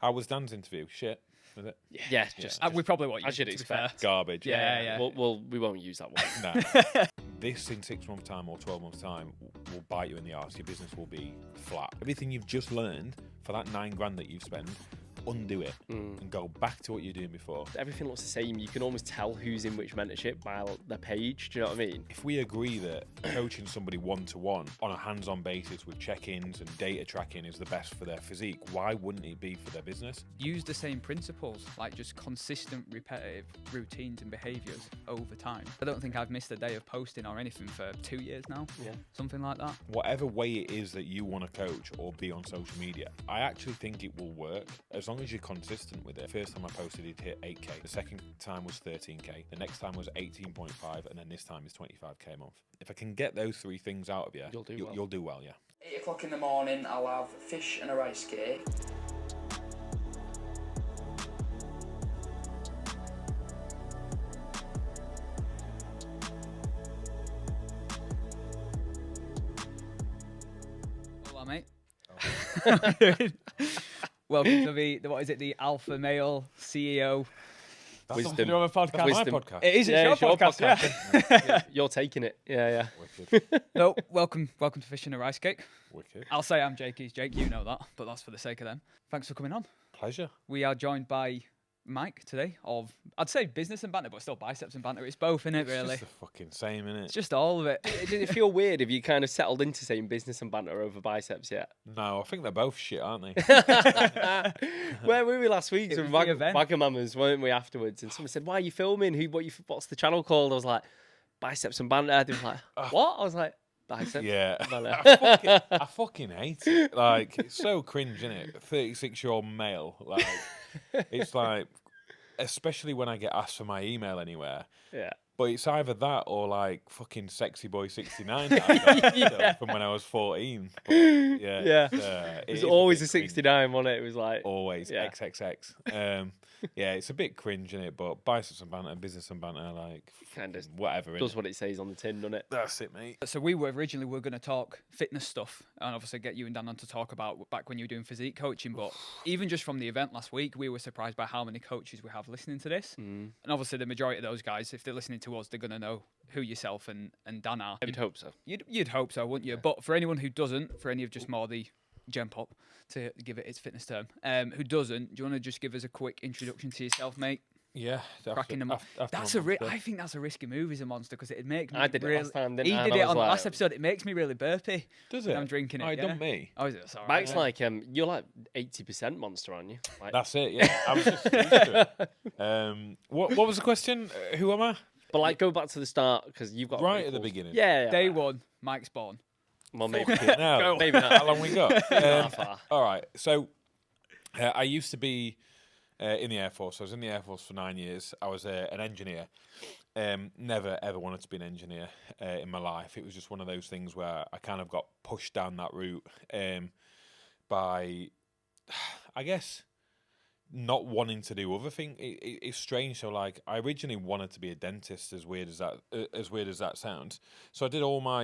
How was Dan's interview? Shit. Was it? Yeah, just we probably won't use as you'd it, to be fair. expect. Garbage. Yeah. We won't use that one. No. This in 6 months' time or 12 months' time will bite you in the arse. Your business will be flat. Everything you've just learned for that $9,000 that you've spent, undo it and go back to what you're doing before. Everything looks the same. You can almost tell who's in which mentorship by their page. Do you know what I mean? If we agree that coaching somebody one-to-one on a hands-on basis with check-ins and data tracking is the best for their physique, why wouldn't it be for their business? Use the same principles, like just consistent, repetitive routines and behaviours over time. I don't think I've missed a day of posting or anything for 2 years now. Yeah. Something like that. Whatever way it is that you want to coach or be on social media, I actually think it will work as long as you're consistent with it. First time I posted, it hit 8k. The second time was 13k. The next time was 18.5, and then this time is 25k a month. If I can get those three things out of you, you'll do well, yeah. 8 o'clock in the morning, I'll have fish and a rice cake. Hola, mate. Welcome to the Alpha Male CEO. That's Wisdom. something to do on a podcast. Wisdom. My podcast. It is Yeah, your it's your podcast, podcast. You're taking it. Yeah. Wicked. No, welcome to Fish and a Rice Cake. Wicked. I'll say I'm Jake, he's Jake, you know that, but that's for the sake of them. Thanks for coming on. Pleasure. We are joined by Mike today of, I'd say business and banter, but still biceps and banter. It's both, innit, really? It's just the fucking same, innit? It's just all of it. Did it feel weird if you kind of settled into saying business and banter over biceps yet? No, I think they're both shit, aren't they? Where were we last week? It Some was the event. Wagamama's, weren't we, afterwards? And someone said, why are you filming? What's the channel called? I was like, biceps and banter. They were like, what? I was like, biceps. Yeah. Banter. I fucking hate it. Like, it's so cringe, isn't it? 36-year-old male. Like, it's like, especially when I get asked for my email anywhere. Yeah. But it's either that or like fucking sexy boy 69 that I got still from when I was 14. But Yeah. it It was is always bit a cringe. 69, wasn't it? It was like, Always Yeah. XXX. Yeah, it's a bit cringe, isn't it? But biceps and banter, business and banter, like kind of whatever. does innit? what it says on the tin, doesn't it? That's it, mate. So we were originally going to talk fitness stuff and obviously get you and Dan on to talk about back when you were doing physique coaching. But even just from the event last week, we were surprised by how many coaches we have listening to this. And obviously the majority of those guys, if they're listening to us, they're going to know who yourself and Dan are. You'd hope so. You'd hope so, wouldn't you? But for anyone who doesn't, for any of just more the gem pop, to give it its fitness term, who doesn't, do you want to just give us a quick introduction to yourself, mate? Yeah, Cracking them up. after I think that's a risky move as a monster because it'd make me. I did it really, last time, didn't he I? did And I it was on the like- last episode. It makes me really burpy. Does when it? I'm drinking it. Oh, yeah. done me. Oh, is it? Sorry. Mike's like, you're like 80% monster, aren't you? Like, That's it. Yeah, I was just used to it. What was the question? Who am I? but like, go back to the start because you've got a Right pretty at the cool- beginning. Yeah. Day one, Mike's born. Well, maybe. Now, Maybe not. how long we got? Not far. All right. So I used to be in the Air Force. I was in the Air Force for 9 years. I was an engineer. Never ever wanted to be an engineer in my life. It was just one of those things where I kind of got pushed down that route by, I guess, not wanting to do other things. It's strange. So like, I originally wanted to be a dentist. As weird as that sounds. So I did all my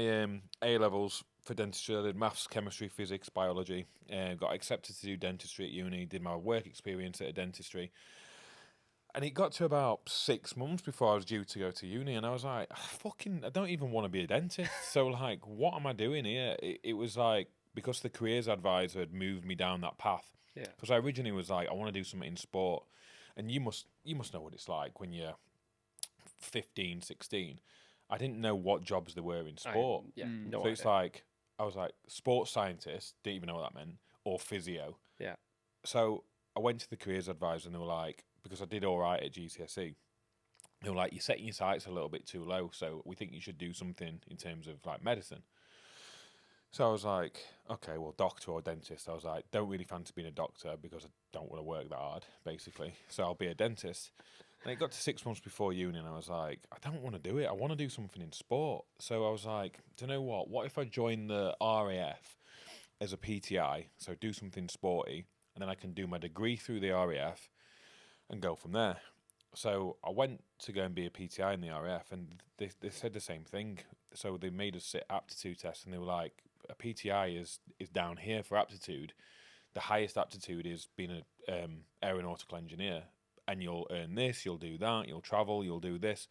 A levels for dentistry. I did maths, chemistry, physics, biology. Got accepted to do dentistry at uni. Did my work experience at a dentistry. And it got to about 6 months before I was due to go to uni, and I was like, I don't even want to be a dentist. So like, what am I doing here? It was like, because the careers advisor had moved me down that path. Yeah. Because I originally was like, I want to do something in sport. And you must know what it's like when you're 15, 16. I didn't know what jobs there were in sport. No So it's like, I was like, sports scientist, didn't even know what that meant, or physio. Yeah. So I went to the careers advisor and they were like, because I did all right at GCSE, they were like, you're setting your sights a little bit too low, so we think you should do something in terms of like medicine. So I was like, okay, well, doctor or dentist. I was like, don't really fancy being a doctor because I don't want to work that hard, basically. So I'll be a dentist. And it got to 6 months before uni, and I was like, I don't want to do it. I want to do something in sport. So I was like, do you know what? What if I join the RAF as a PTI, so do something sporty, and then I can do my degree through the RAF and go from there. So I went to go and be a PTI in the RAF, and they said the same thing. So they made us sit aptitude tests, and they were like, a PTI is down here for aptitude. the highest aptitude is being an aeronautical engineer, and you'll earn this, you'll do that, you'll travel, you'll do this.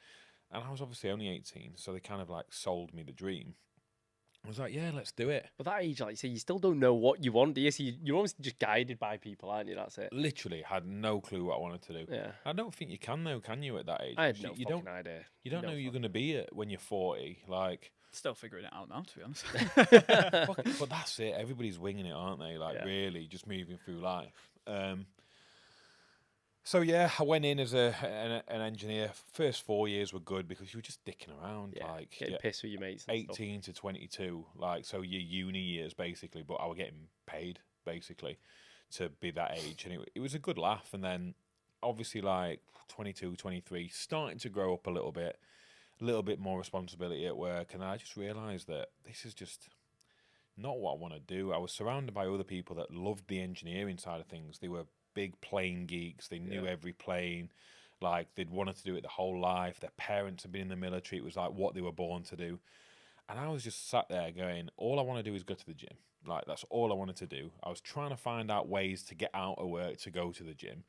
And I was obviously only 18, so they kind of like sold me the dream. I was like, yeah, let's do it. But that age, like you say, you still don't know what you want, do you? So you're almost just guided by people, aren't you? That's it. Literally had no clue what I wanted to do. Yeah. I don't think you can though, can you, at that age? I had 'Cause no you fucking don't, idea. you don't know who you're going to be at when you're 40. Like, Still figuring it out now, to be honest. but that's it. Everybody's winging it, aren't they? Like, Yeah. really, just moving through life. So yeah, I went in as an engineer. First 4 years were good because you were just dicking around, Yeah, like getting pissed with your mates and stuff. 18 to 22, like, so your uni years basically. But I was getting paid basically to be that age, and it was a good laugh. And then obviously like 22, 23, starting to grow up a little bit more responsibility at work, and I just realised that this is just not what I want to do. I was surrounded by other people that loved the engineering side of things. They were big plane geeks. They knew every plane. Like, they'd wanted to do it their whole life. Their parents had been in the military. It was like what they were born to do. And I was just sat there going, all I want to do is go to the gym. Like, that's all I wanted to do. I was trying to find out ways to get out of work to go to the gym.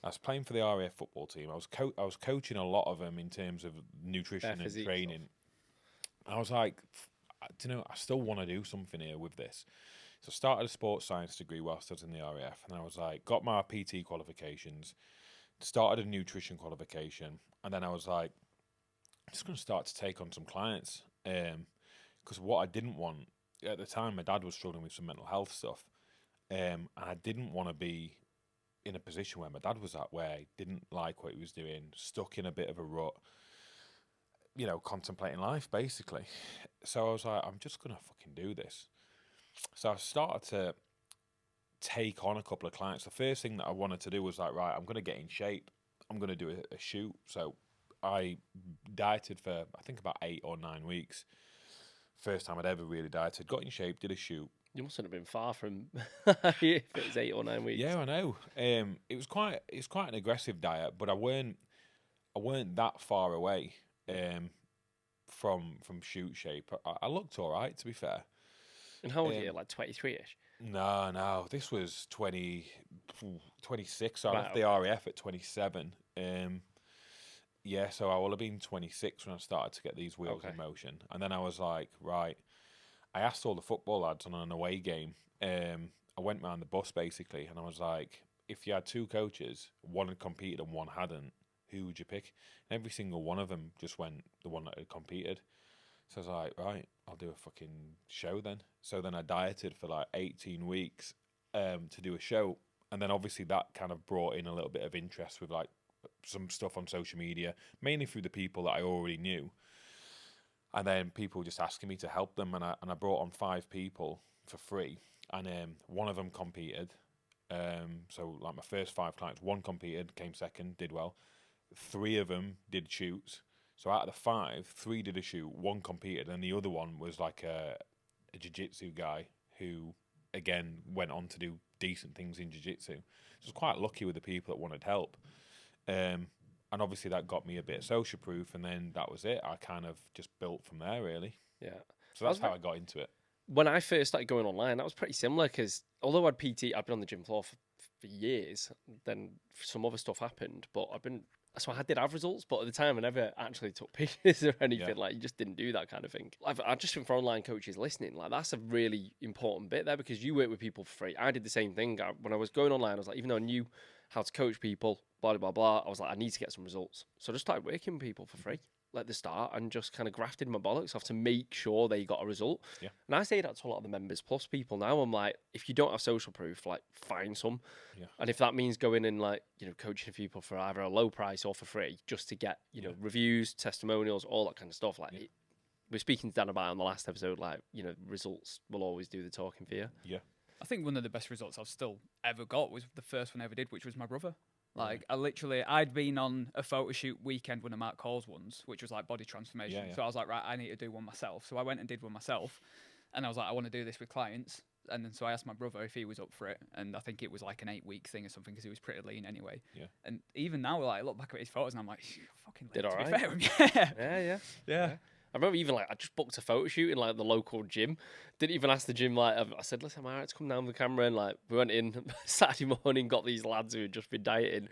I was playing for the RAF football team. I was coaching a lot of them in terms of nutrition and training. I was like, I still want to do something here with this. So I started a sports science degree whilst I was in the RAF, and I was like, got my PT qualifications, started a nutrition qualification, and then I was like, I'm just going to start to take on some clients. Because what I didn't want, at the time, my dad was struggling with some mental health stuff, and I didn't want to be in a position where my dad was at, where he didn't like what he was doing, stuck in a bit of a rut, contemplating life, basically. So I was like, I'm just going to fucking do this. So I started to take on a couple of clients. The first thing that I wanted to do was like, right, I'm going to get in shape. I'm going to do a shoot. So I dieted for, I think, about 8 or 9 weeks. First time I'd ever really dieted. Got in shape, did a shoot. You mustn't have been far from if it was 8 or 9 weeks. Yeah, I know. It was quite an aggressive diet, but I weren't that far away from shoot shape. I looked all right, to be fair. And how old are you? Like 23-ish? No. This was 26. So I Right, left the RAF at 27. So I will have been 26 when I started to get these wheels in motion. And then I was like, right. I asked all the football lads on an away game. I went round the bus basically, and I was like, if you had 2 coaches, one had competed and one hadn't, who would you pick? And every single one of them just went the one that had competed. So I was like, right, I'll do a fucking show then. So then I dieted for like 18 weeks to do a show. And then obviously that kind of brought in a little bit of interest with like some stuff on social media, mainly through the people that I already knew. And then people just asking me to help them. And I brought on 5 people for free. And one of them competed. So like my first 5 clients, 1 competed, came second, did well. 3 of them did shoots. So out of the 5, 3 did a shoot, 1 competed, and the other one was like a jiu-jitsu guy who, again, went on to do decent things in jiu-jitsu. So I was quite lucky with the people that wanted help. And obviously that got me a bit social proof, and then that was it. I kind of just built from there, really. Yeah. So that's how I got into it. When I first started going online, that was pretty similar because although I'd been on the gym floor for years, then some other stuff happened, but so I did have results, but at the time I never actually took pictures or anything. Like, you just didn't do that kind of thing. I just think for online coaches listening, like, that's a really important bit there because you work with people for free. I did the same thing. When I was going online, I was like, even though I knew how to coach people, blah, blah, blah, I was like, I need to get some results. So I just started working with people for free at the start and just kind of grafted my bollocks off to make sure they got a result. Yeah. And I say that to a lot of the Members Plus people now. I'm like, if you don't have social proof, like, find some. Yeah. And if that means going in, like, coaching people for either a low price or for free, just to get, reviews, testimonials, all that kind of stuff. Like, we're speaking to Dan about it on the last episode, like, results will always do the talking for you. Yeah. I think one of the best results I've still ever got was the first one I ever did, which was my brother. Like, I'd been on a photo shoot weekend, one of Mark Cole's ones, which was like body transformation. So I was like, right, I need to do one myself. So I went and did one myself. And I was like, I want to do this with clients. And then so I asked my brother if he was up for it. And I think it was like an 8-week thing or something because he was pretty lean anyway. Yeah. And even now, like, I look back at his photos and I'm like, fucking lean, did all right. Fair. Yeah. Yeah. I remember even like I just booked a photo shoot in like the local gym. Didn't even ask the gym. Like I said, listen, am I right to come down with the camera? And like we went in Saturday morning, got these lads who had just been dieting.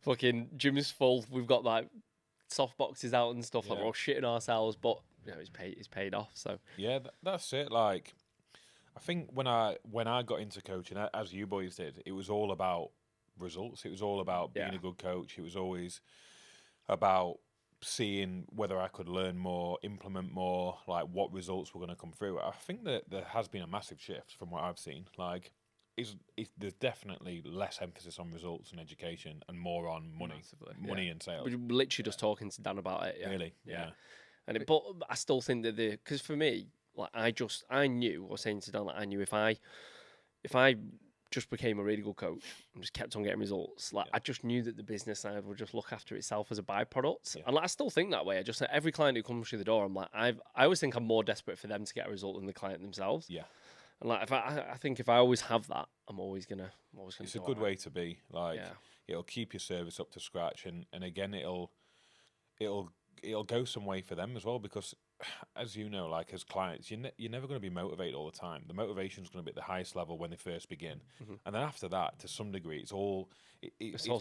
Fucking gym's full. We've got like soft boxes out and stuff. Like Yeah. we're all shitting ourselves, but you know, it's paid off. So Yeah, that's it. Like, I think when I got into coaching, as you boys did, it was all about results. It was all about being Yeah. a good coach. It was always about seeing whether I could learn more, implement more, like what results were going to come through. I think that there has been a massive shift from what I've seen. Like, there's definitely less emphasis on results and education and more on money, Massively, money and sales. we were literally just talking to Dan about it. Yeah. Really, yeah. And but I still think that because for me, like I knew, I was saying to Dan, like I knew if I just became a really good coach and just kept on getting results, like I just knew that the business side would just look after itself as a byproduct. Yeah. And like, I still think that way. I just every client who comes through the door, I'm like I always think I'm more desperate for them to get a result than the client themselves. Yeah. And like if I think if I always have that, I'm always gonna. It's a good way to be. Like, Yeah. it'll keep your service up to scratch, and again, it'll go some way for them as well, because as you know, like as clients, you're never going to be motivated all the time. The motivation is going to be at the highest level when they first begin, and then after that, to some degree, it's all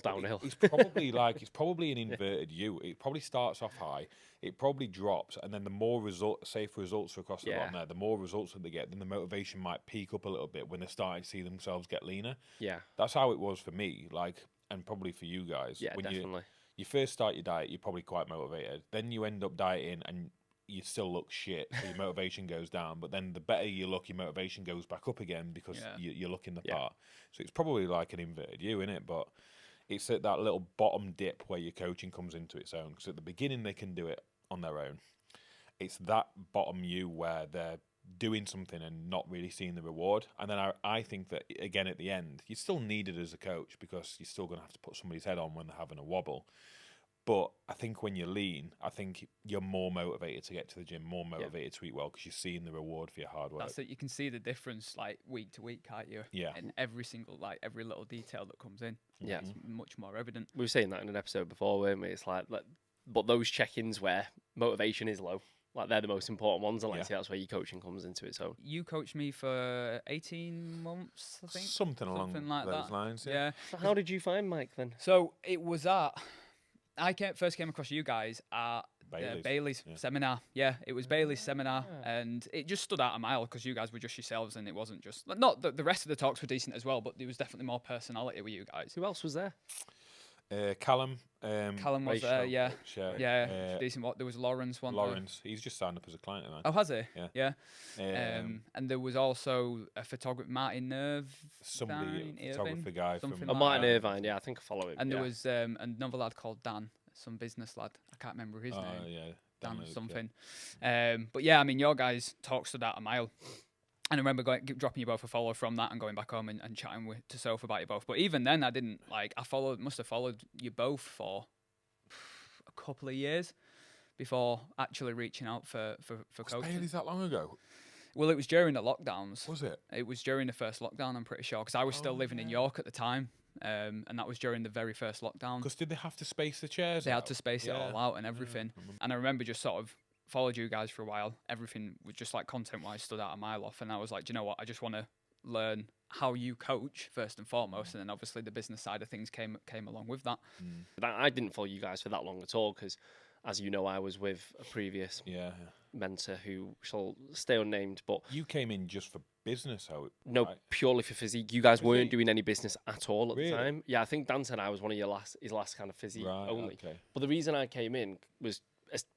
downhill. It's probably it's probably an inverted U. It probably starts off high, it probably drops, and then the more safe results are across the bottom there, the more results that they get, then the motivation might peak up a little bit when they're starting to see themselves get leaner. Yeah. That's how it was for me, like, and probably for you guys. Yeah, when definitely. you first start your diet, you're probably quite motivated. Then you end up dieting and you still look shit, so your motivation goes down. But then the better you look, your motivation goes back up again because you're looking the part. So it's probably like an inverted U, innit? But it's at that little bottom dip where your coaching comes into its own. Because at the beginning, they can do it on their own. It's that bottom U where they're doing something and not really seeing the reward. And then I think that, again, at the end, you're still needed as a coach because you're still going to have to put somebody's head on when they're having a wobble. But I think when you're lean, I think you're more motivated to get to the gym, more motivated to eat well because you're seeing the reward for your hard work. That's it. You can see the difference like week to week, can't you? Yeah. In every little detail that comes in. Yeah. It's much more evident. We were saying that in an episode before, weren't we? It's like but those check-ins where motivation is low, like they're the most important ones, and like that's where your coaching comes into its own. You coached me for 18 months, I think. Something along like those that. lines. Yeah. So how did you find Mike then? So it was I first came across you guys at Bailey's seminar. Yeah, it was Bailey's seminar, and it just stood out a mile because you guys were just yourselves, and it wasn't just not the rest of the talks were decent as well, but there was definitely more personality with you guys. Who else was there? Callum. Callum was there, yeah. Yeah. Decent. There was Lawrence one. Lawrence, he's just signed up as a client, man. Oh, has he? Yeah. And there was also a photographer, Martin Irvine. Photographer guy something from. Oh, like Martin that. Irvine, yeah, I think I follow him. And there was another lad called Dan, some business lad. I can't remember his name. Yeah. Dan Luke, something. But yeah, I mean, your guys talk stood out a mile. And I remember dropping you both a follow from that and going back home and chatting to Soph about you both. But even then, I didn't must have followed you both for a couple of years before actually reaching out for coaching. Bailey's that long ago? Well, it was during the lockdowns. Was it? It was during the first lockdown, I'm pretty sure, because I was still living in York at the time. And that was during the very first lockdown. Because did they have to space the chairs They out? had to space it all out and everything. And I remember just sort of followed you guys for a while. Everything was just like content-wise stood out a mile off. And I was like, do you know what? I just want to learn how you coach first and foremost. And then obviously the business side of things came along with that. I didn't follow you guys for that long at all because, as you know, I was with a previous mentor who shall stay unnamed. But you came in just for business, right? Purely for physique. You guys weren't doing any business at all at the time. Yeah, I think Dan said I was one of his last kind of physique only. Okay. But the reason I came in was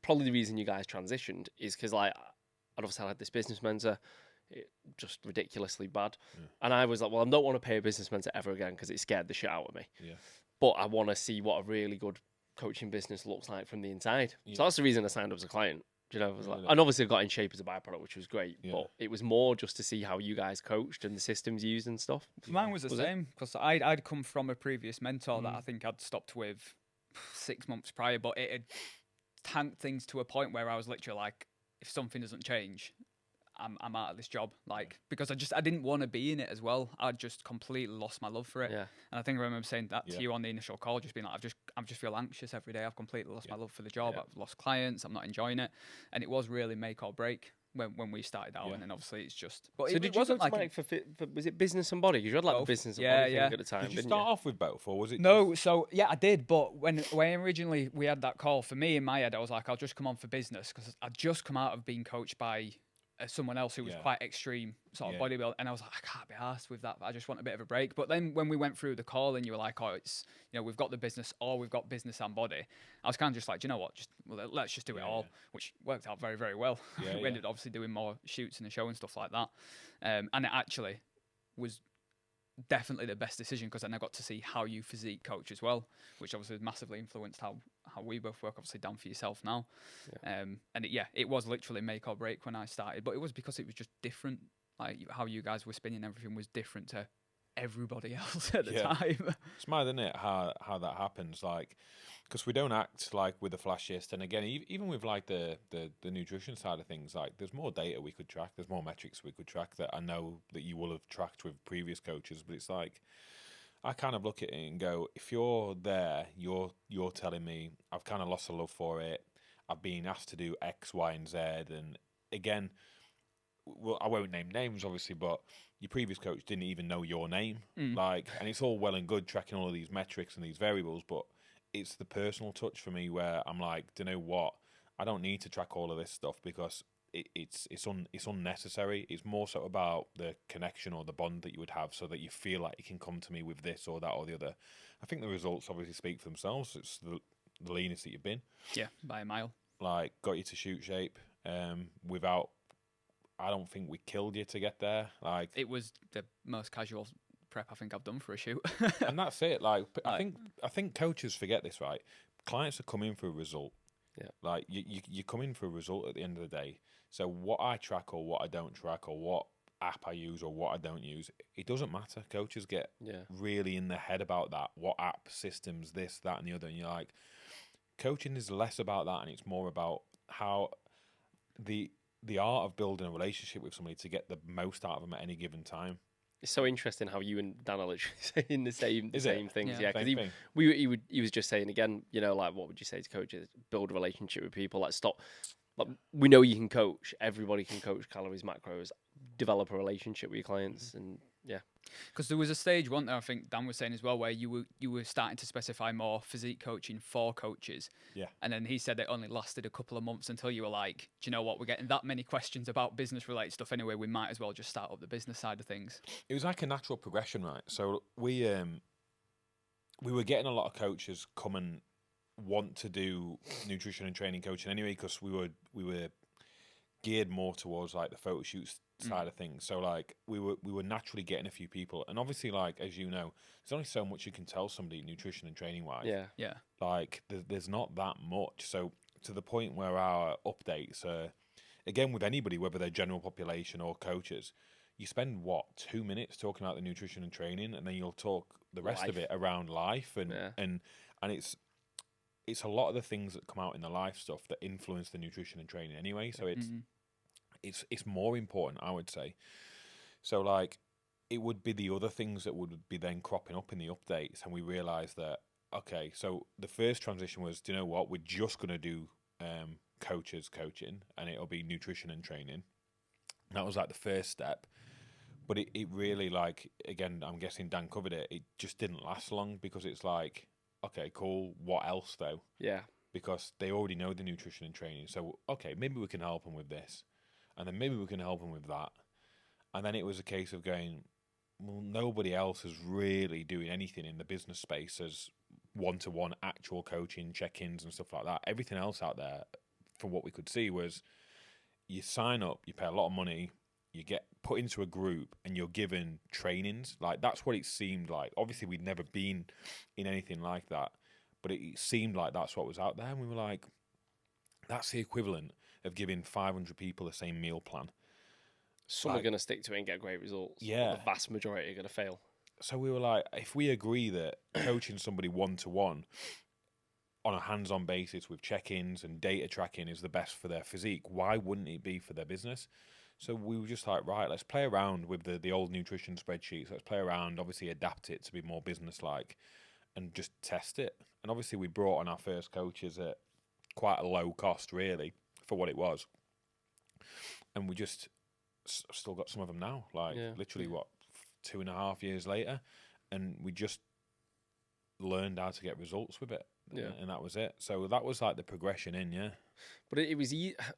probably the reason you guys transitioned is because like I'd obviously had this business mentor, just ridiculously bad, and I was like, well, I don't want to pay a business mentor ever again because it scared the shit out of me. Yeah. But I want to see what a really good coaching business looks like from the inside. So that's the reason I signed up as a client. You know, and obviously I got in shape as a byproduct, which was great. But it was more just to see how you guys coached and the systems used and stuff. Mine was the same because I'd come from a previous mentor that I think I'd stopped with 6 months prior, but it had tanked things to a point where I was literally like, if something doesn't change, I'm out of this job, like, because I didn't want to be in it as well. I just completely lost my love for it. Yeah. And I think I remember saying that to Yeah. you on the initial call, just being like, I just feel anxious every day. I've completely lost my love for the job. Yeah. I've lost clients. I'm not enjoying it. And it was really make or break when we started out. Yeah. And then obviously it's just, but So it did you wasn't go to like, Mike for was it business and body? 'Cause you had like Both. the business and Yeah, body yeah. thing at the time, Did you didn't start off with both, or was it? no, so yeah, I did. But when originally we had that call, for me in my head, I was like, I'll just come on for business because I'd just come out of being coached by someone else who was Yeah. quite extreme sort of Yeah. bodybuilding, and I was like, I can't be arsed with that. I just want a bit of a break. But then when we went through the call and you were like, oh, it's, you know, we've got the business or we've got business and body, I was kind of just like, do you know what, let's just do it all, which worked out very, very well. Yeah, We ended up obviously doing more shoots in the show and stuff like that, and it actually was definitely the best decision because then I got to see how you physique coach as well, which obviously massively influenced how we both work. Obviously down for yourself now, and it was literally make or break when I started, but it was because it was just different. Like how you guys were spinning everything was different to everybody else at the time. It's mad, isn't it? How that happens, like, because we don't act like with the flashiest. And again, even with like the nutrition side of things, like there's more data we could track, there's more metrics we could track that I know that you will have tracked with previous coaches. But it's like I kind of look at it and go, if you're there, you're telling me I've kind of lost a love for it. I've been asked to do X, Y, and Z, and again, well, I won't name names, obviously, but your previous coach didn't even know your name. Like, and it's all well and good tracking all of these metrics and these variables, but it's the personal touch for me where I'm like, do you know what? I don't need to track all of this stuff because it's unnecessary. It's more so about the connection or the bond that you would have, so that you feel like you can come to me with this or that or the other. I think the results obviously speak for themselves. It's the leanest that you've been. Yeah, by a mile. Like, got you to shoot shape without. I don't think we killed you to get there. Like, It was the most casual prep I think I've done for a shoot. and that's it. Like, I think coaches forget this, right? Clients are coming for a result. Yeah. Like you come in for a result at the end of the day. So what I track or what I don't track or what app I use or what I don't use, it doesn't matter. Coaches get really in their head about that. What app, systems, this, that, and the other. And you're like, coaching is less about that, and it's more about how the art of building a relationship with somebody to get the most out of them at any given time. It's so interesting how you and Dan are literally saying the same things. Yeah. Yeah, because Same thing. he was just saying again, you know, like what would you say to coaches? Build a relationship with people. Like stop. Like, we know you can coach. Everybody can coach calories, macros. Develop a relationship with your clients, and yeah. Because there was a stage, one there, I think Dan was saying as well, where you were starting to specify more physique coaching for coaches. Yeah. And then he said it only lasted a couple of months until you were like, do you know what, we're getting that many questions about business related stuff anyway, we might as well just start up the business side of things. It was like a natural progression, right? So we were getting a lot of coaches come and want to do nutrition and training coaching anyway, because we were geared more towards like the photo shoots side of things. So like we were naturally getting a few people, and obviously, like, as you know, there's only so much you can tell somebody nutrition and training wise. Yeah. Like there's not that much. So to the point where our updates are, again, with anybody, whether they're general population or coaches, you spend 2 minutes talking about the nutrition and training, and then you'll talk the rest of it around life and it's a lot of the things that come out in the life stuff that influence the nutrition and training anyway. So it's more important, I would say. So like it would be the other things that would be then cropping up in the updates, and we realised that, okay, so the first transition was, do you know what, we're just going to do coaches coaching, and it'll be nutrition and training. That was like the first step. But it really, like, again, I'm guessing Dan covered it, it just didn't last long, because it's like, okay, cool, what else though? Yeah. Because they already know the nutrition and training. So, okay, maybe we can help them with this. And then maybe we can help them with that. And then it was a case of going, well, nobody else is really doing anything in the business space as one-to-one actual coaching, check-ins and stuff like that. Everything else out there, from what we could see, was you sign up, you pay a lot of money, you get put into a group, and you're given trainings. Like, that's what it seemed like. Obviously, we'd never been in anything like that, but it seemed like that's what was out there. And we were like, that's the equivalent of giving 500 people the same meal plan. Some are going to stick to it and get great results. Yeah. But the vast majority are going to fail. So we were like, if we agree that coaching somebody one-to-one on a hands-on basis with check-ins and data tracking is the best for their physique, why wouldn't it be for their business? So we were just like, right, let's play around with the old nutrition spreadsheets. Let's play around, obviously adapt it to be more business-like and just test it. And obviously we brought on our first coaches at quite a low cost, really, for what it was. And we just still got some of them now, like literally, 2.5 years later. And we just learned how to get results with it. Yeah. And that was it. So that was like the progression in, yeah. But it was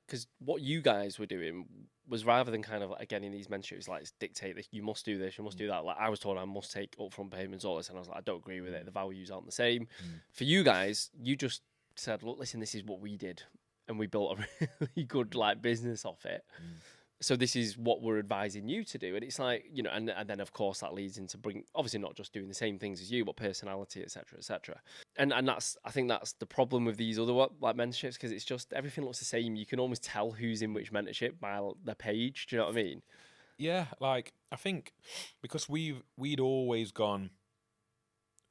because what you guys were doing was, rather than kind of like, again in these mentorships, like dictate this, you must do this, you must do that. Like I was told I must take upfront payments, all this, and I was like, I don't agree with it. The values aren't the same. For you guys, you just said, look, listen, this is what we did, and we built a really good like business off it. So this is what we're advising you to do. And it's like, you know, and then of course that leads into obviously not just doing the same things as you, but personality, etc., etc. And I think that's the problem with these other like mentorships, because it's just everything looks the same. You can almost tell who's in which mentorship by the page. Do you know what I mean? Yeah, like I think because we'd always gone,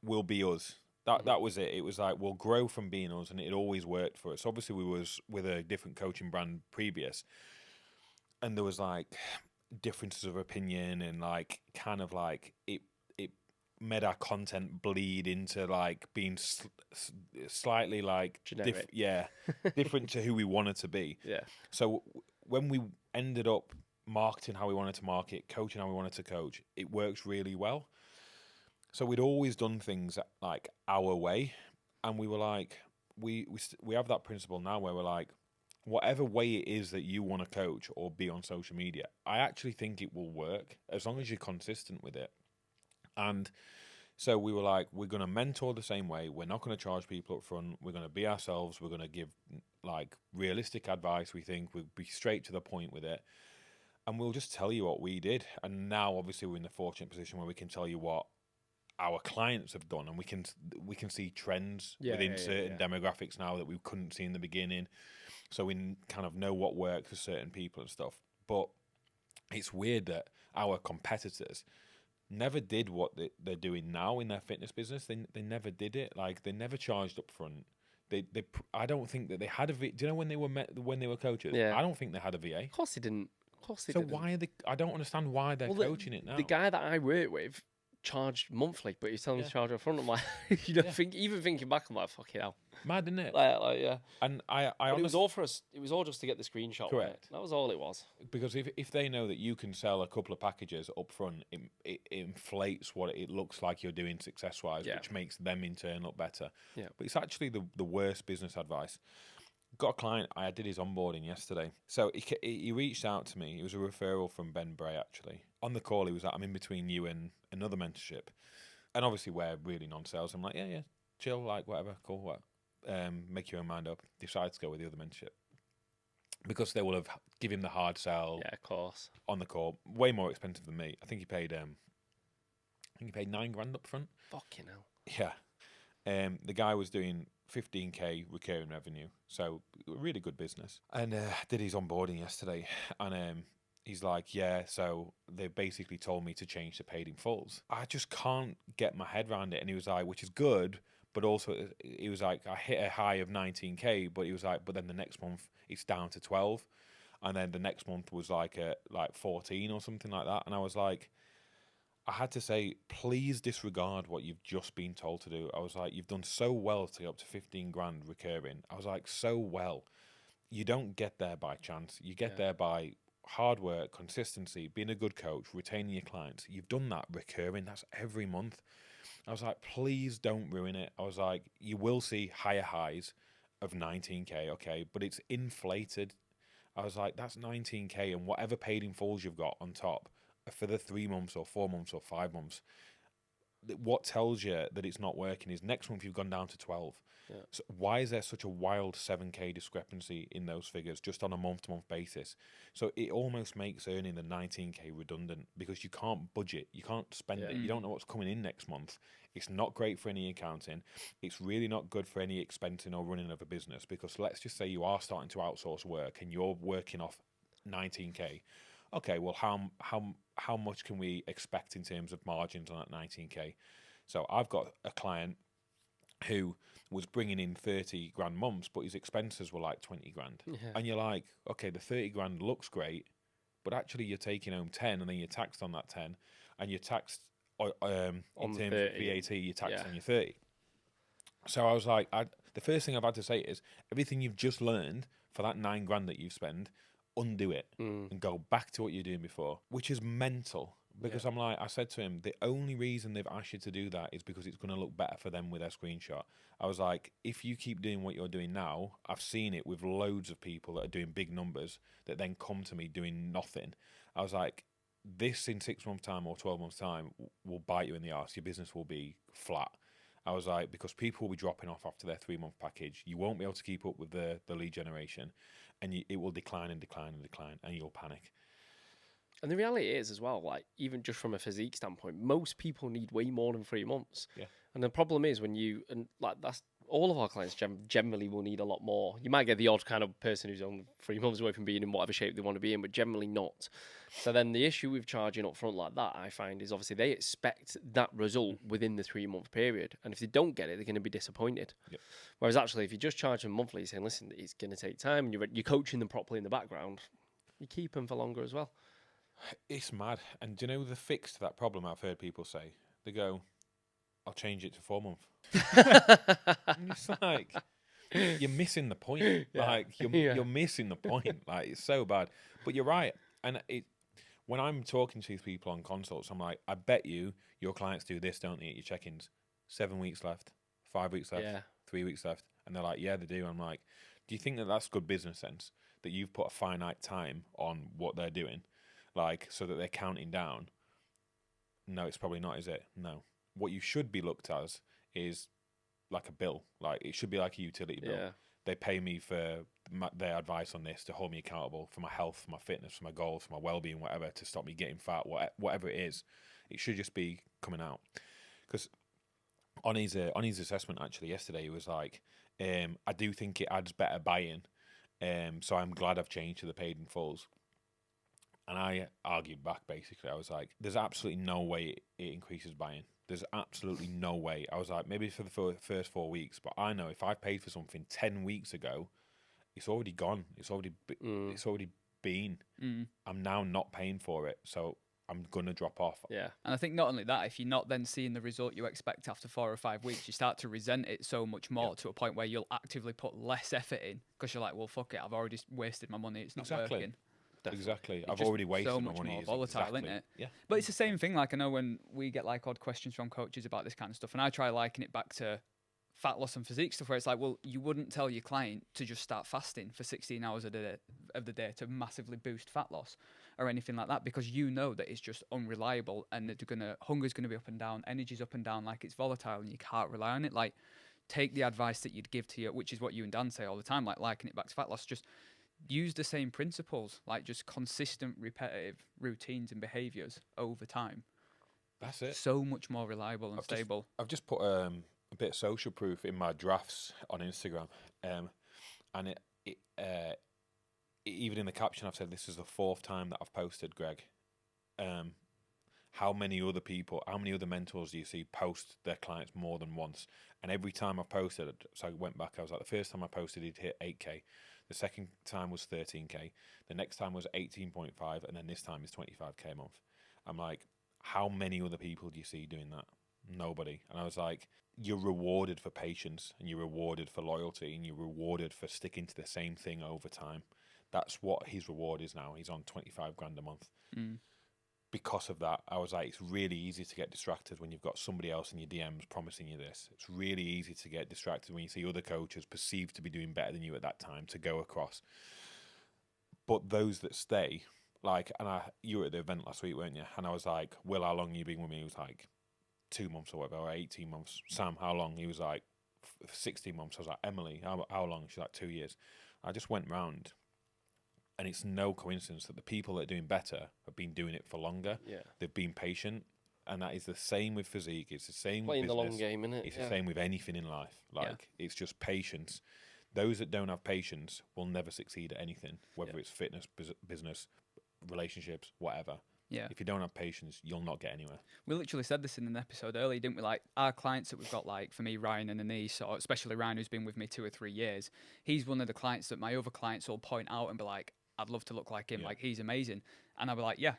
we'll be us. That was it. It was like we'll grow from being us, and it always worked for us. Obviously, we was with a different coaching brand previous, and there was like differences of opinion, and like kind of like it made our content bleed into like being slightly like generic, different to who we wanted to be. Yeah. So when we ended up marketing how we wanted to market, coaching how we wanted to coach, it works really well. So we'd always done things like our way, and we were like, we have that principle now where we're like, whatever way it is that you want to coach or be on social media, I actually think it will work as long as you're consistent with it. And so we were like, we're going to mentor the same way. We're not going to charge people up front. We're going to be ourselves. We're going to give like realistic advice. We think we'll be straight to the point with it. And we'll just tell you what we did. And now obviously we're in the fortunate position where we can tell you what our clients have done, and we can see trends within certain demographics now that we couldn't see in the beginning. So we kind of know what works for certain people and stuff. But it's weird that our competitors never did what they're doing now in their fitness business. They never did it. Like they never charged up front. I don't think that they had a VA. Do you know when they were coaches? Yeah. I don't think they had a VA. Of course they didn't. So why are they? I don't understand why they're coaching it now. The guy that I work with charged monthly, but he's telling me to charge up front. I'm like, even thinking back, I'm like, fucking hell. Mad, isn't it? Like, yeah. And I it was all for us. It was all just to get the screenshot. Correct. That was all it was. Because if they know that you can sell a couple of packages up front, it inflates what it looks like you're doing success-wise, which makes them in turn look better. Yeah. But it's actually the worst business advice. Got a client, I did his onboarding yesterday. So he reached out to me. It was a referral from Ben Bray, actually. On the call, he was like, I'm in between you and another mentorship. And obviously, we're really non-sales. I'm like, yeah, chill, like, whatever, cool, what. Make your own mind up. Decide to go with the other mentorship. Because they will have given him the hard sell. Yeah, of course. On the call. Way more expensive than me. I think he paid $9,000 up front. Fucking hell. Yeah. The guy was doing 15k recurring revenue, so really good business. And did his onboarding yesterday, and he's like, yeah, so they basically told me to change to paid in fulls. I just can't get my head around it. And he was like, which is good, but also he was like, I hit a high of 19k, but he was like, but then the next month it's down to 12, and then the next month was like 14 or something like that. And I was like, I had to say, please disregard what you've just been told to do. I was like, you've done so well to get up to 15 grand recurring. I was like, so well. You don't get there by chance. You get there by hard work, consistency, being a good coach, retaining your clients. You've done that recurring. That's every month. I was like, please don't ruin it. I was like, you will see higher highs of 19k, okay, but it's inflated. I was like, that's 19k, and whatever paid in fulls you've got on top for the 3 months or 4 months or 5 months, what tells you that it's not working is next month you've gone down to 12. Yeah. So why is there such a wild 7k discrepancy in those figures just on a month-to-month basis? So it almost makes earning the 19k redundant, because you can't budget, you can't spend it, you don't know what's coming in next month. It's not great for any accounting. It's really not good for any expensing or running of a business, because let's just say you are starting to outsource work and you're working off 19k. Okay, well, how much can we expect in terms of margins on that 19k? So I've got a client who was bringing in 30 grand months, but his expenses were like 20 grand. Yeah. And you're like, okay, the 30 grand looks great, but actually you're taking home 10, and then you're taxed on that 10, and you're taxed in On terms 30. of VAT, you're taxed Yeah. on your 30. So I was like, the first thing I've had to say is everything you've just learned for that $9,000 that you've spent, undo it and go back to what you're doing before, which is mental. Because I'm like, I said to him, the only reason they've asked you to do that is because it's going to look better for them with their screenshot. I was like, if you keep doing what you're doing now, I've seen it with loads of people that are doing big numbers that then come to me doing nothing. I was like, this in 6 months' time or 12 months' time will bite you in the arse. Your business will be flat. I was like, because people will be dropping off after their 3-month package. You won't be able to keep up with the lead generation, and it will decline and decline and decline, and you'll panic. And the reality is as well, like even just from a physique standpoint, most people need way more than 3 months. Yeah. And the problem is that's all of our clients generally will need a lot more. You might get the odd kind of person who's on 3 months away from being in whatever shape they want to be in, but generally not. So then the issue with charging up front like that, I find, is obviously they expect that result within the 3-month period. And if they don't get it, they're going to be disappointed. Yep. Whereas actually, if you just charge them monthly, saying, listen, it's going to take time, and you're coaching them properly in the background, you keep them for longer as well. It's mad. And do you know the fix to that problem I've heard people say? They go, I'll change it to 4 months. And it's like, you're missing the point. Yeah. Like, you're missing the point. Like, it's so bad. But you're right. And when I'm talking to these people on consults, I'm like, I bet you your clients do this, don't they, at your check-ins? 7 weeks left, 5 weeks left, 3 weeks left. And they're like, yeah, they do. I'm like, do you think that that's good business sense? That you've put a finite time on what they're doing? Like, so that they're counting down? No, it's probably not, is it? No. What you should be looked as is like a bill. Like, it should be like a utility bill. Yeah. They pay me for their advice on this to hold me accountable for my health, for my fitness, for my goals, for my well-being, whatever, to stop me getting fat, whatever it is. It should just be coming out. Because on his assessment, actually, yesterday, he was like, I do think it adds better buy-in. So I'm glad I've changed to the paid in fulls. And I argued back, basically. I was like, there's absolutely no way it increases buy-in. There's absolutely no way. I was like, maybe for the first 4 weeks, but I know if I paid for something 10 weeks ago, it's already gone. It's already been. I'm now not paying for it, so I'm gonna drop off. Yeah. And I think not only that, if you're not then seeing the result you expect after 4 or 5 weeks, you start to resent it so much more to a point where you'll actively put less effort in because you're like, well, fuck it, I've already wasted my money. It's not working. Exactly. It's I've just already wasted so my much money. more volatile, Exactly. isn't it? Yeah. But it's the same thing. Like, I know when we get like odd questions from coaches about this kind of stuff, and I try liking it back to fat loss and physique stuff, where it's like, well, you wouldn't tell your client to just start fasting for 16 hours of the day to massively boost fat loss or anything like that, because you know that it's just unreliable and that hunger's gonna be up and down, energy's up and down, like it's volatile and you can't rely on it. Like, take the advice that you'd give to you, which is what you and Dan say all the time, like liking it back to fat loss. Just use the same principles, like just consistent, repetitive routines and behaviours over time. That's it. So much more reliable and stable. I've just put a bit of social proof in my drafts on Instagram, and even in the caption I've said this is the 4th time that I've posted, Greg. How many other mentors do you see post their clients more than once? And every time I posted, so I went back, I was like, the first time I posted, he'd hit 8K. The second time was 13K. The next time was 18.5, and then this time is 25K a month. I'm like, how many other people do you see doing that? Nobody. And I was like, you're rewarded for patience, and you're rewarded for loyalty, and you're rewarded for sticking to the same thing over time. That's what his reward is now. He's on 25 grand a month. Because of that, I was like, it's really easy to get distracted when you've got somebody else in your DMs promising you this. It's really easy to get distracted when you see other coaches perceived to be doing better than you at that time to go across. But those that stay, like, you were at the event last week, weren't you? And I was like, Will, how long have you been with me? He was like, 2 months or whatever, or 18 months. Sam, how long? He was like, 16 months. I was like, Emily, how long? She's like, 2 years. I just went round. And it's no coincidence that the people that are doing better have been doing it for longer. Yeah. They've been patient. And that is the same with physique. It's the same Playing with business. the long game, innit? It's the same with anything in life. Like, it's just patience. Those that don't have patience will never succeed at anything, whether it's fitness, business, relationships, whatever. Yeah. If you don't have patience, you'll not get anywhere. We literally said this in an episode earlier, didn't we? Like, our clients that we've got, like, for me, Ryan and Anise, or especially Ryan, who's been with me 2 or 3 years, he's one of the clients that my other clients will point out and be like, I'd love to look like him. Yeah. Like, he's amazing. And I'd be like, yeah,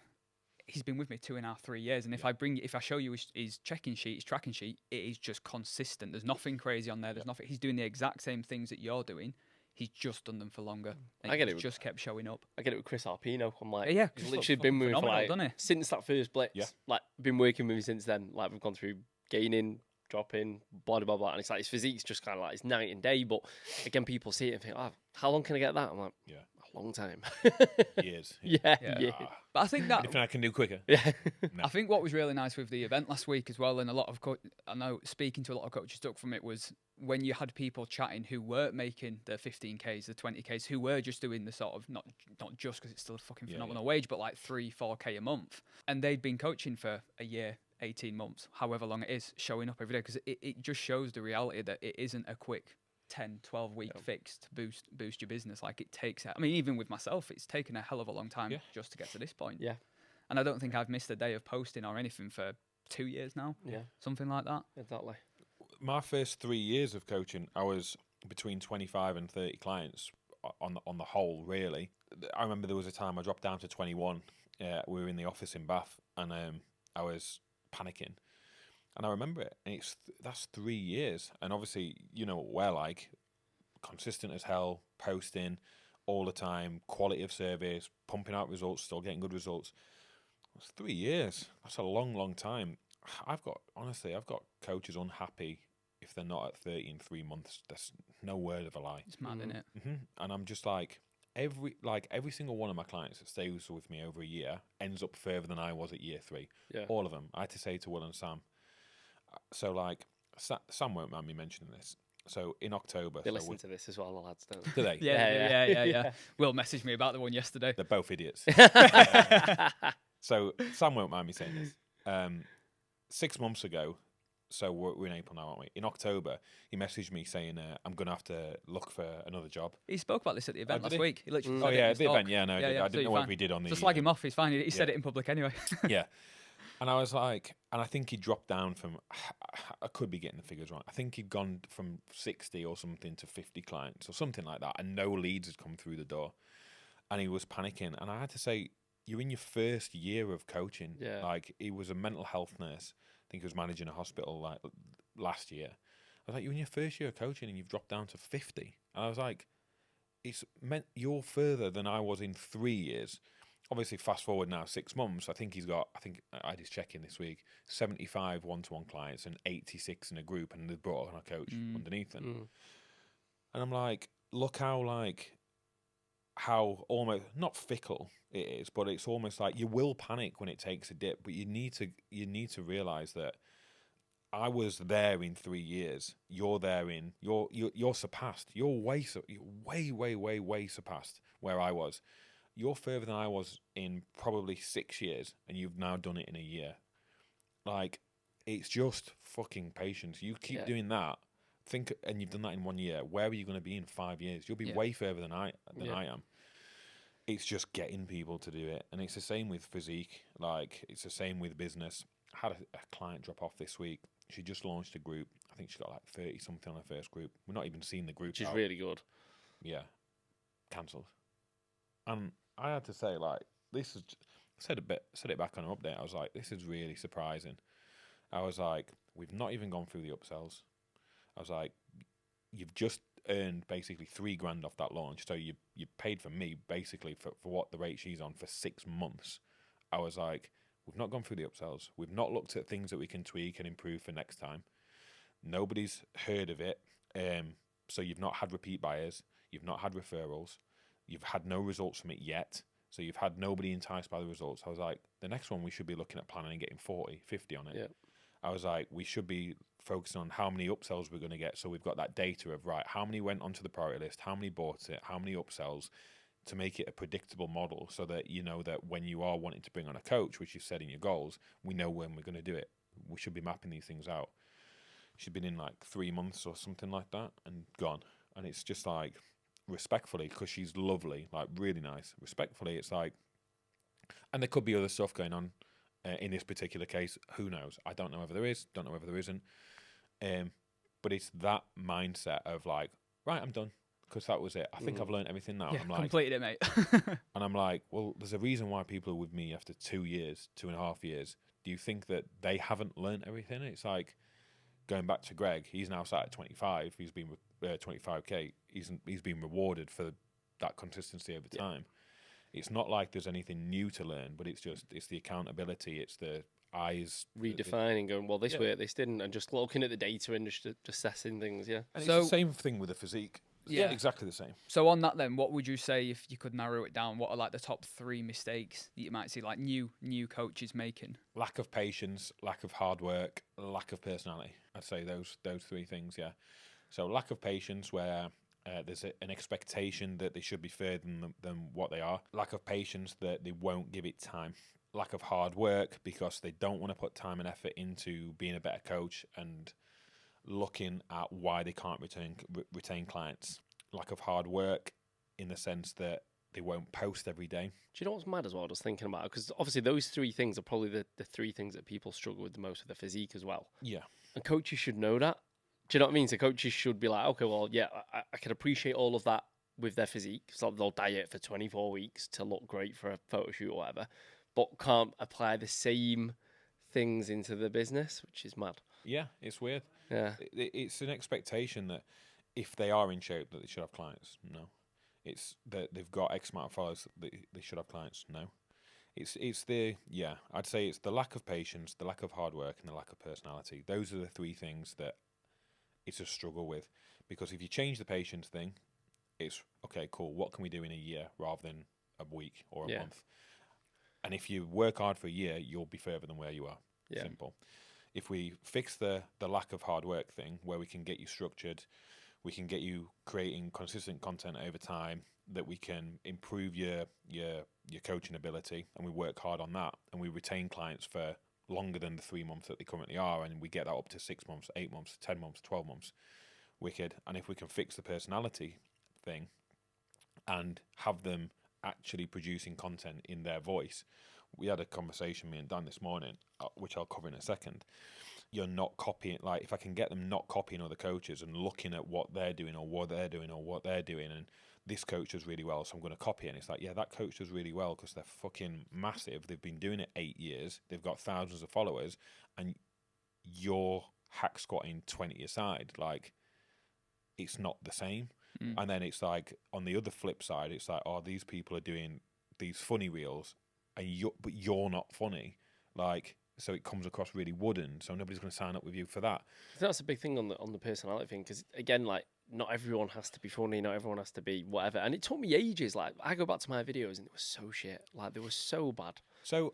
he's been with me 2.5, 3 years. And if I show you his checking sheet, his tracking sheet, it is just consistent. There's nothing crazy on there. There's nothing. He's doing the exact same things that you're doing. He's just done them for longer. And I get he's it. just kept showing up. I get it with Chris Arpino. I'm like, Yeah, he's Chris literally looks been with me for phenomenal, like doesn't he? since that first blitz. Yeah. Like, been working with me since then. Like, we've gone through gaining, dropping, blah blah blah, and it's like his physique's just kind of like it's night and day. But again, people see it and think, oh, how long can I get that? I'm like, Yeah. a long time. Years. yeah. But I think that Anything I can do quicker. Yeah. I think what was really nice with the event last week as well, and a lot of I know speaking to a lot of coaches took from it was when you had people chatting who weren't making the 15Ks, the 20Ks, who were just doing the sort of not just because it's still a fucking phenomenal wage, but like 3-4K a month, and they'd been coaching for a year, 18 months, however long it is, showing up every day, because it just shows the reality that it isn't a quick 10-12 week fix to boost your business. Like, it takes, I mean, even with myself, it's taken a hell of a long time just to get to this point. Yeah. And I don't think I've missed a day of posting or anything for 2 years now. Yeah. Something like that. Exactly. My first 3 years of coaching, I was between 25 and 30 clients on the whole, really. I remember there was a time I dropped down to 21. We were in the office in Bath, and I was panicking. And I remember it, and that's 3 years. And obviously, you know what we're like, consistent as hell, posting all the time, quality of service, pumping out results, still getting good results. That's 3 years. That's a long, long time. I've got coaches unhappy if they're not at 30 in 3 months. That's no word of a lie. It's mad, isn't it? And I'm just like, every single one of my clients that stays with me over a year ends up further than I was at year 3. Yeah. All of them. I had to say to Will and Sam. So, like, Sam won't mind me mentioning this. So, in October... They listen to this as well, the lads, don't they? Do they? Yeah. Will messaged me about the one yesterday. They're both idiots. So, Sam won't mind me saying this. 6 months ago, so we're in April now, aren't we? In October, he messaged me saying, I'm going to have to look for another job. He spoke about this at the event did last he? week. He literally Oh, said it yeah, in at the his event, talk. yeah, no, I didn't know if he did on the... Just slag him off, he's fine. He said it in public anyway. Yeah. And I was like, and I think he dropped down from, I could be getting the figures wrong. I think he'd gone from 60 or something to 50 clients or something like that. And no leads had come through the door. And he was panicking. And I had to say, you're in your first year of coaching. Yeah. Like, he was a mental health nurse. I think he was managing a hospital like last year. I was like, you're in your first year of coaching and you've dropped down to 50. And I was like, it's meant you're further than I was in 3 years. Obviously, fast forward now 6 months. I think I just check-in this week, 75 one-to-one clients and 86 in a group, and they've brought on a coach underneath them. And I'm like, look how almost not fickle it is, but it's almost like you will panic when it takes a dip, but you need to realize that I was there in 3 years. You're there in you're surpassed. You're way surpassed where I was. You're further than I was in probably 6 years, and you've now done it in a year. Like, it's just fucking patience. You keep doing that. And you've done that in 1 year. Where are you going to be in 5 years? You'll be way further than I am. It's just getting people to do it, and it's the same with physique. Like, it's the same with business. I had a client drop off this week. She just launched a group. I think she got like 30 something on her first group. We're not even seeing the group. Which is really good. Yeah, cancelled. And I had to say, like, this is. Said it back on an update. I was like, this is really surprising. I was like, we've not even gone through the upsells. I was like, you've just earned basically $3,000 off that launch. So you paid for me basically for what the rate she's on for 6 months. I was like, we've not gone through the upsells. We've not looked at things that we can tweak and improve for next time. Nobody's heard of it. So you've not had repeat buyers. You've not had referrals. You've had no results from it yet. So you've had nobody enticed by the results. I was like, the next one we should be looking at planning and getting 40, 50 on it. Yeah. I was like, we should be focusing on how many upsells we're going to get. So we've got that data of, right, how many went onto the priority list, how many bought it, how many upsells, to make it a predictable model so that you know that when you are wanting to bring on a coach, which you've said in your goals, we know when we're going to do it. We should be mapping these things out. She's been in like 3 months or something like that and gone. And it's just like, respectfully, because she's lovely, like really nice. Respectfully, it's like, and there could be other stuff going on in this particular case. Who knows? I don't know whether there is, don't know whether there isn't. But it's that mindset of like, right, I'm done. because that was it. I think I've learned everything now. Yeah, I'm like, completed it, mate. and I'm like, well, there's a reason why people are with me after 2 years, 2.5 years. Do you think that they haven't learned everything? It's like going back to Greg. He's now sat at 25. He's been 25k. He's been rewarded for that consistency over time. It's not like there's anything new to learn, but it's the accountability. It's the eyes Redefining, going, well, this worked, this didn't, and just looking at the data and just assessing things. Yeah. And So- it's the same thing with the physique. Yeah. Exactly the same. So on that then, what would you say if you could narrow it down? What are like the top 3 mistakes that you might see like new coaches making? Lack of patience, lack of hard work, lack of personality. I'd say those 3 things. Yeah. So lack of patience, where there's an expectation that they should be further than what they are. Lack of patience, that they won't give it time. Lack of hard work, because they don't want to put time and effort into being a better coach and looking at why they can't retain clients. Lack of hard work in the sense that they won't post every day. Do you know what's mad as well? I was thinking about it, because obviously those 3 things are probably the 3 things that people struggle with the most with the physique as well. Yeah. And coaches should know that. Do you know what I mean? So coaches should be like, okay, well, yeah, I can appreciate all of that with their physique. So they'll diet for 24 weeks to look great for a photo shoot or whatever, but can't apply the same things into the business, which is mad. Yeah, it's weird. Yeah. It's an expectation that if they are in shape, that they should have clients. No. It's that they've got X amount of followers, that they should have clients. No. I'd say it's the lack of patience, the lack of hard work, and the lack of personality. Those are the 3 things that it's a struggle with. Because if you change the patience thing, it's, okay, cool, what can we do in a year rather than a week or a month? And if you work hard for a year, you'll be further than where you are. Yeah. Simple. If we fix the lack of hard work thing, where we can get you structured, we can get you creating consistent content over time, that we can improve your coaching ability, and we work hard on that, and we retain clients for longer than the 3 months that they currently are, and we get that up to 6 months, 8 months, 10 months, 12 months. Wicked. And if we can fix the personality thing and have them actually producing content in their voice. We had a conversation, me and Dan, this morning, which I'll cover in a second. You're not copying, like, if I can get them not copying other coaches and looking at what they're doing or what they're doing or what they're doing, and this coach does really well, so I'm going to copy it. And it's like, yeah, that coach does really well because they're fucking massive. They've been doing it 8 years. They've got thousands of followers, and you're hack squatting 20 aside. Like, it's not the same. And then it's like, on the other flip side, it's like, oh, these people are doing these funny reels, and but you're not funny. Like, so it comes across really wooden, so nobody's going to sign up with you for that. I think that's a big thing on the personality thing, because again, like, not everyone has to be funny, not everyone has to be whatever. And it took me ages. Like, I go back to my videos and it was so shit. Like, they were so bad. So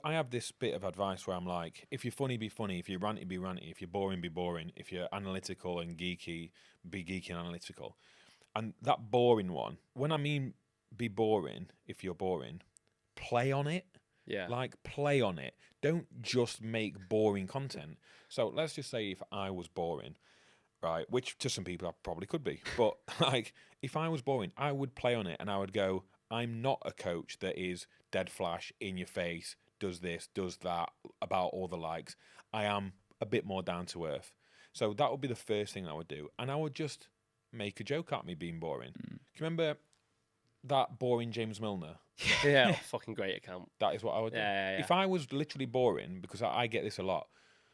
I have this bit of advice where I'm like, if you're funny, be funny. If you're ranty, be ranty. If you're boring, be boring. If you're analytical and geeky, be geeky and analytical. And that boring one, when I mean be boring, if you're boring, play on it. Yeah. Like, play on it. Don't just make boring content. So let's just say if I was boring, right, which to some people I probably could be, but like, if I was boring, I would play on it and I would go, I'm not a coach that is dead flash, in your face, does this, does that, about all the likes. I am a bit more down to earth. So that would be the first thing I would do. And I would just make a joke at me being boring. Do you remember that boring James Milner? Yeah, fucking great account. That is what I would do. Yeah. If I was literally boring, because I get this a lot,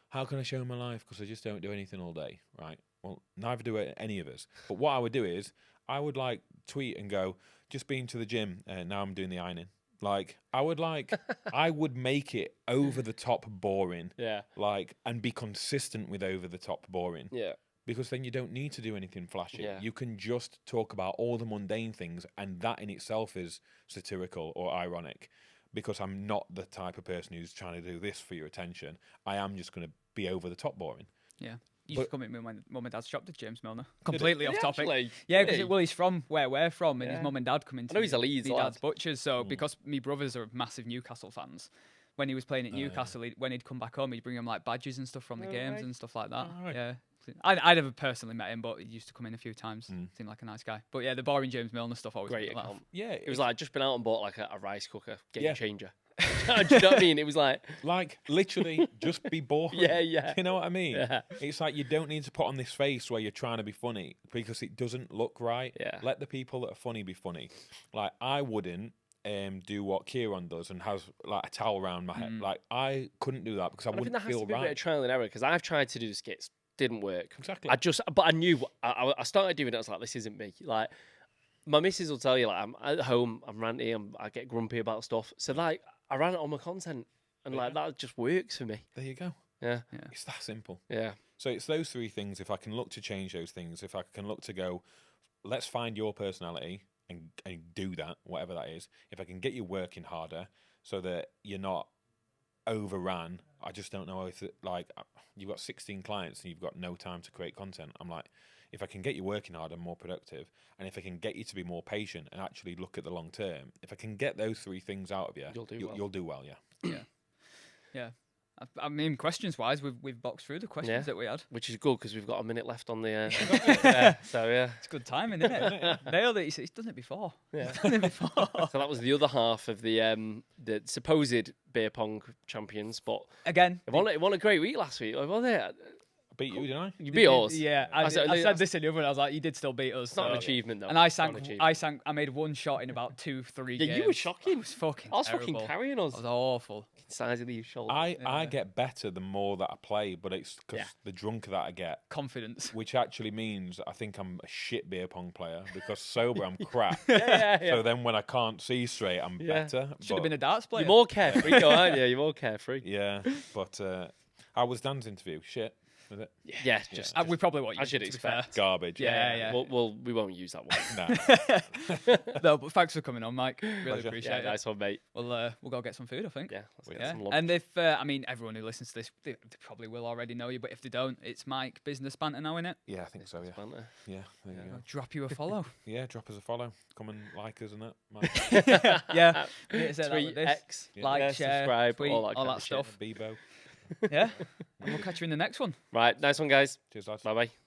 how can I show my life? Because I just don't do anything all day, right? Well, neither do any of us. But what I would do is, I would like tweet and go, just been to the gym, and now I'm doing the ironing. Like, I would make it over the top boring. Yeah. Like, and be consistent with over the top boring. Yeah. Because then you don't need to do anything flashy. Yeah. You can just talk about all the mundane things, and that in itself is satirical or ironic. Because I'm not the type of person who's trying to do this for your attention. I am just going to be over the top boring. Yeah. You should come in with my mum and dad's shop to James Milner. Completely off topic. Actually? Yeah, because he's from where we're from, and his mum and dad come into. I know he's a Leeds my lad. dad's butchers. So because me brothers are massive Newcastle fans, when he was playing at Newcastle, when he'd come back home, he'd bring him like badges and stuff from the games and stuff like that. Right. Yeah. I never personally met him, but he used to come in a few times. Seemed like a nice guy. But yeah, the boring James Milner stuff always Great made me laugh. account. Yeah. It was like, just been out and bought like a rice cooker, game changer. Do you know what I mean? It was like, Like, literally, just be boring. Yeah. You know what I mean? Yeah. It's like you don't need to put on this face where you're trying to be funny because it doesn't look right. Yeah. Let the people that are funny be funny. Like, I wouldn't do what Kieran does and has like a towel around my head. Like, I couldn't do that because I I think wouldn't there has feel to be a bit right. of trial and error because I've tried to do the skits, didn't work. Exactly. But I knew I started doing it. I was like, this isn't me. Like, my missus will tell you, like, I'm at home, I'm ranty, I get grumpy about stuff. So like, I ran it on my content, and like that just works for me. There you go. Yeah. It's that simple. Yeah. So it's those three things. If I can look to change those things, if I can look to go, let's find your personality and do that, whatever that is. If I can get you working harder so that you're not overran, I just don't know if like you've got 16 clients and you've got no time to create content. I'm like, if I can get you working harder, more productive, and if I can get you to be more patient and actually look at the long term, if I can get those three things out of you, you'll do well. Yeah. I mean, questions-wise, we've boxed through the questions that we had. Which is good because we've got a minute left on the. So It's good timing, isn't it? Nailed it. He's done it before. Yeah. He's done it before. So that was the other half of the supposed beer pong champions, but Again, it won a great week last week, wasn't it? I beat you, didn't I? You beat us. Yeah, I said said this in the other one. I was like, you did still beat us. It's not an so- achievement though. And I It's not an sank. achievement. I made one shot in about 2-3 Yeah, games. you were shocking. It was fucking. I was terrible. fucking carrying us. It was awful. Size of these shoulders. I get better the more that I play, but it's because the drunker that I get, Confidence. which actually means I think I'm a shit beer pong player because sober I'm crap. yeah. So then when I can't see straight, I'm better. Should have been a darts player. You're more carefree, though, aren't you? You're more carefree. Yeah, but how was Dan's interview? Shit, was it? Yeah, just we probably what you as you'd to be fair. expect. Garbage. Yeah. We won't use that one. No. No, but thanks for coming on, Mike. Really Pleasure. appreciate Yeah, it. nice one, mate. We'll go get some food, I think. Yeah, let's get Yeah. some lunch. And if I mean everyone who listens to this, they probably will already know you, but if they don't, it's Mike Business Banter now, innit? Yeah, I think so. Yeah, Banter. yeah. There you go. Drop you a follow. Yeah, drop us a follow. Come and like us and that. Mike. Yeah. We need to say that Tweet, with this. X, Like, yeah, share, subscribe, tweet, all that, kind that of shit. stuff. Bebo. Yeah. And we'll catch you in the next one. Right, nice one, guys. Cheers, lads. Bye bye.